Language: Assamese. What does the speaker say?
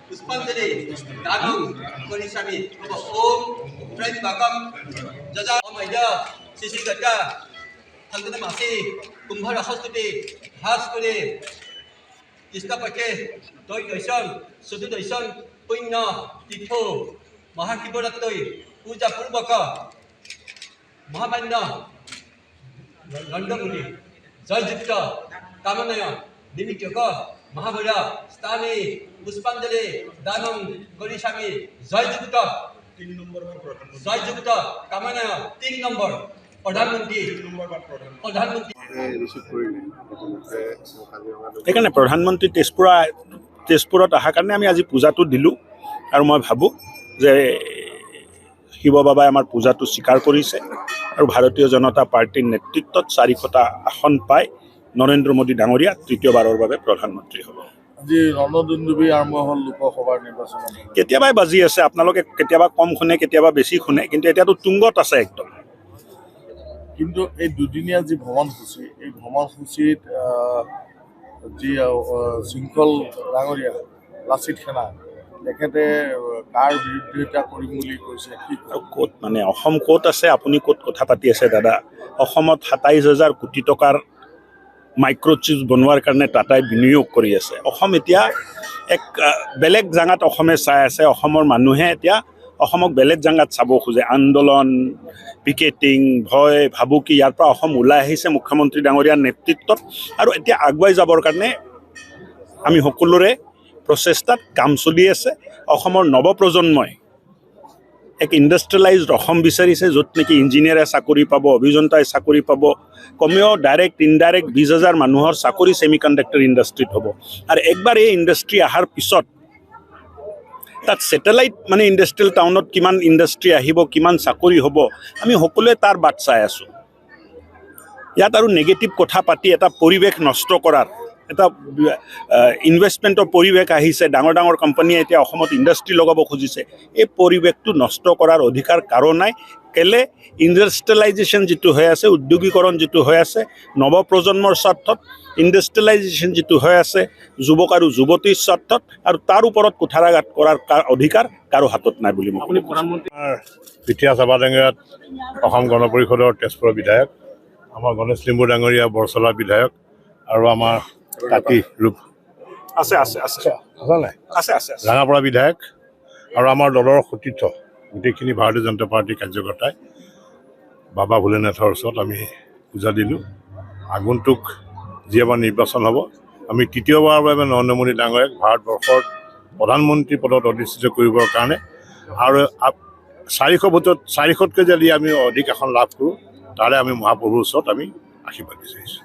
पुष्पांजलि दानम करिष्यामि ओम प्रेम बाकम जजा मैदा सिसि गट्टा थांगना मासि कुंभ रासस्तुति हास करे कृष्ण पक्षे दय दैसन सुदु दैसन पुण्य तीर्थ महाशिवरात्रि पूजा पूर्वक महामान्य नंदमुनि जययुक्त कामनाय निमित्तक महाभैर स्थाने पुष्पांजलि दानम करिष्यामि जययुक्त कामनाय 3 नम्बर प्रधानमंत्री সেইকাৰণে প্ৰধানমন্ত্ৰী তেজপুৰত অহাৰ কাৰণে আমি আজি পূজাটো দিলোঁ আৰু মই ভাবোঁ যে শিৱ বাবাই আমাৰ পূজাটো স্বীকাৰ কৰিছে আৰু ভাৰতীয় জনতা পাৰ্টিৰ নেতৃত্বত 400টা আসন পাই নৰেন্দ্ৰ মোদী ডাঙৰীয়া তৃতীয়বাৰৰ বাবে প্ৰধানমন্ত্ৰী হ'ব। আজি ৰণদন্দুবি আৰম্ভ হ'ল লোকসভাৰ নিৰ্বাচন কেতিয়াবাই বাজি আছে, আপোনালোকে কেতিয়াবা কম শুনে কেতিয়াবা বেছি শুনে, কিন্তু এতিয়াতো তুংগত আছে একদম। কিন্তু এই দুদিনীয়া যি ভ্ৰমণসূচী, এই ভ্ৰমণসূচীত যি শৃংখল ডাঙৰীয়া লাচিত সেনা তেখেতে কাৰ বিৰুদ্ধে কৰিম বুলি কৈছে। ক'ত মানে অসম ক'ত আছে, আপুনি ক'ত কথা পাতি আছে দাদা? অসমত 27,000 কোটি টকাৰ মাইক্ৰ'চিপ বনোৱাৰ কাৰণে টাটাই বিনিয়োগ কৰি আছে। অসম এতিয়া এক বেলেগ জাগাত অসমে চাই আছে। অসমৰ মানুহে এতিয়া অসমক বেলেগ জাগাত চাব খোজে। আন্দোলন, পিকেটিং, ভয় ভাবুকি, ইয়াৰ পৰা অসম ওলাই আহিছে মুখ্যমন্ত্ৰী ডাঙৰীয়াৰ নেতৃত্বত। আৰু এতিয়া আগুৱাই যাবৰ কাৰণে আমি সকলোৰে প্ৰচেষ্টাত কাম চলি আছে। অসমৰ নৱপ্ৰজন্মই এক ইণ্ডাষ্ট্ৰিয়েলাইজড অসম বিচাৰিছে, য'ত নেকি ইঞ্জিনিয়াৰে চাকৰি পাব, অভিযন্তাই চাকৰি পাব, কমেও ডাইৰেক্ট ইনডাইৰেক্ট 20,000 মানুহৰ চাকৰি ছেমি কণ্ডাক্টৰ ইণ্ডাষ্ট্ৰীত হ'ব। আৰু একবাৰ এই ইণ্ডাষ্ট্ৰী অহাৰ পিছত তাত ছেটেলাইট মানে ইণ্ডাষ্ট্ৰিয়েল টাউনত কিমান ইণ্ডাষ্ট্ৰী আহিব, কিমান চাকৰি হ'ব, আমি সকলোৱে তাৰ বাট চাই আছোঁ। ইয়াত আৰু নেগেটিভ কথা পাতি এটা পৰিৱেশ নষ্ট কৰাৰ এটা ইনভেষ্টমেণ্টৰ পৰিৱেশ আহিছে। ডাঙৰ ডাঙৰ কোম্পানীয়ে এতিয়া অসমত ইণ্ডাষ্ট্ৰী লগাব খুজিছে। এই পৰিৱেশটো নষ্ট কৰাৰ অধিকাৰ কাৰো নাই। কেলে ইণ্ডাষ্ট্ৰিয়েলাইজেশ্যন যিটো হৈ আছে, উদ্যোগীকৰণ যিটো হৈ আছে, নৱপ্ৰজন্মৰ স্বাৰ্থত ইণ্ডাষ্ট্ৰিয়েলাইজেশ্যন যিটো হৈ আছে যুৱক আৰু যুৱতীৰ স্বাৰ্থত, আৰু তাৰ ওপৰত কুঠাৰাঘাত কৰাৰ অধিকাৰ কাৰো হাতত নাই বুলি মই আপুনি প্ৰধানমন্ত্ৰী পিঠিয়া চাপাডাঙ্গিয়াত অসম গণ পৰিষদৰ তেজপুৰৰ বিধায়ক, আমাৰ গণেশ লিম্বু ডাঙৰীয়া বৰচলা বিধায়ক, আৰু আমাৰ কাতি ৰূপ আছে নাই আছে ৰাঙাপাৰা বিধায়ক, আৰু আমাৰ দলৰ সতীৰ্থ গোটেইখিনি ভাৰতীয় জনতা পাৰ্টীৰ কাৰ্যকৰ্তাই বাবা ভোলেনাথৰ ওচৰত আমি পূজা দিলোঁ। আগন্তুক যি আমাৰ নিৰ্বাচন হ'ব, আমি তৃতীয়বাৰৰ বাবে নৰেন্দ্ৰ মোদী ডাঙৰীয়াক ভাৰতবৰ্ষৰ প্ৰধানমন্ত্ৰী পদত অধিষ্ঠিত কৰিবৰ কাৰণে, আৰু 400 ভোটত 400তকৈ যদি আমি অধিক আসন লাভ কৰোঁ, তাৰে আমি মহাপ্ৰভুৰ ওচৰত আমি আশীৰ্বাদ বিচাৰিছোঁ।